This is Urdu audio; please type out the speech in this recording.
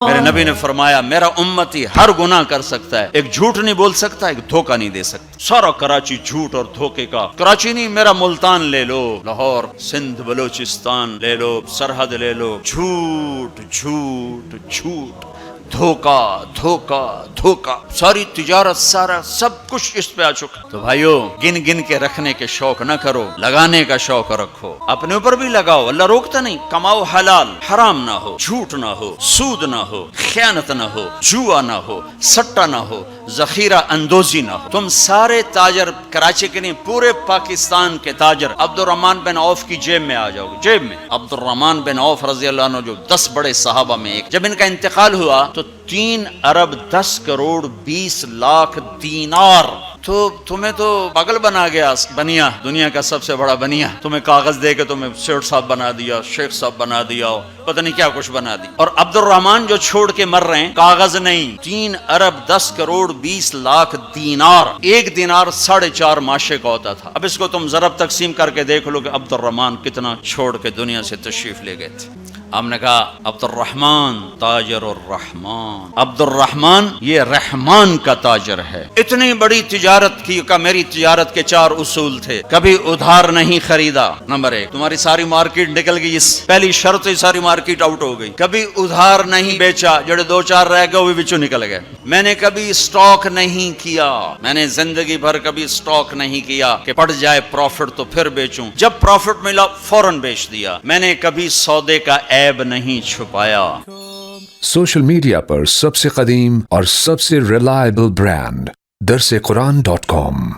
میرے نبی نے فرمایا میرا امتی ہر گناہ کر سکتا ہے، ایک جھوٹ نہیں بول سکتا، ایک دھوکہ نہیں دے سکتا۔ سارا کراچی جھوٹ اور دھوکے کا، کراچی نہیں میرا ملتان لے لو، لاہور، سندھ، بلوچستان لے لو، سرحد لے لو، جھوٹ جھوٹ جھوٹ، دھوکا دھوکا دھوکا، ساری تجارت، سارا سب کچھ اس پہ آ چکا۔ تو بھائیو گن گن کے رکھنے کے شوق نہ کرو، لگانے کا شوق رکھو، اپنے اوپر بھی لگاؤ، اللہ روکتا نہیں۔ کماؤ حلال، حرام نہ ہو، جھوٹ نہ ہو، سود نہ ہو، خیانت نہ ہو، جوا نہ ہو، سٹا نہ ہو، ذخیرہ اندوزی نہ ہو۔ تم سارے تاجر، کراچی کے نہیں پورے پاکستان کے تاجر عبد الرحمن بن عوف کی جیب میں آ جاؤ گے، جیب میں۔ عبد الرحمن بن عوف رضی اللہ عنہ جو 10 بڑے صحابہ میں ایک، جب ان کا انتقال ہوا تو 3 ارب 10 کروڑ 20 لاکھ دینار، تو تمہیں تو پاگل بنا گیا بنیا، دنیا کا سب سے بڑا بنیا، تمہیں کاغذ دے کے تمہیں سیٹ صاحب بنا دیا، شیخ صاحب بنا دیا، پتہ نہیں کیا کچھ بنا دی۔ اور عبد الرحمن جو چھوڑ کے مر رہے ہیں، کاغذ نہیں، 3 ارب 10 کروڑ 20 لاکھ دینار، ایک دینار 4.5 معاشے کا ہوتا تھا۔ اب اس کو تم ضرب تقسیم کر کے دیکھ لو کہ عبد الرحمن کتنا چھوڑ کے دنیا سے تشریف لے گئے تھے۔ ہم نے کہا عبد الرحمن تاجر الرحمن، عبد الرحمن یہ رحمان کا تاجر ہے۔ اتنی بڑی تجارت کی کہ میری تجارت کے 4 اصول تھے، کبھی ادھار نہیں خریدا، نمبر 1، تمہاری ساری مارکیٹ نکل گئی، اس پہلی شرط ہی ساری مارکیٹ آؤٹ ہو گئی۔ کبھی ادھار نہیں بیچا، جڑے 2-4 رہ گئے وہ بھی بچوں نکل گئے۔ میں نے کبھی سٹاک نہیں کیا، میں نے زندگی بھر کبھی سٹاک نہیں کیا کہ پڑ جائے پروفٹ تو پھر بیچوں، جب پروفٹ ملا فوراً بیچ دیا۔ میں نے کبھی سودے کا عیب نہیں چھپایا۔ سوشل میڈیا پر سب سے قدیم اور سب سے ریلائبل برانڈ درسقرآن.com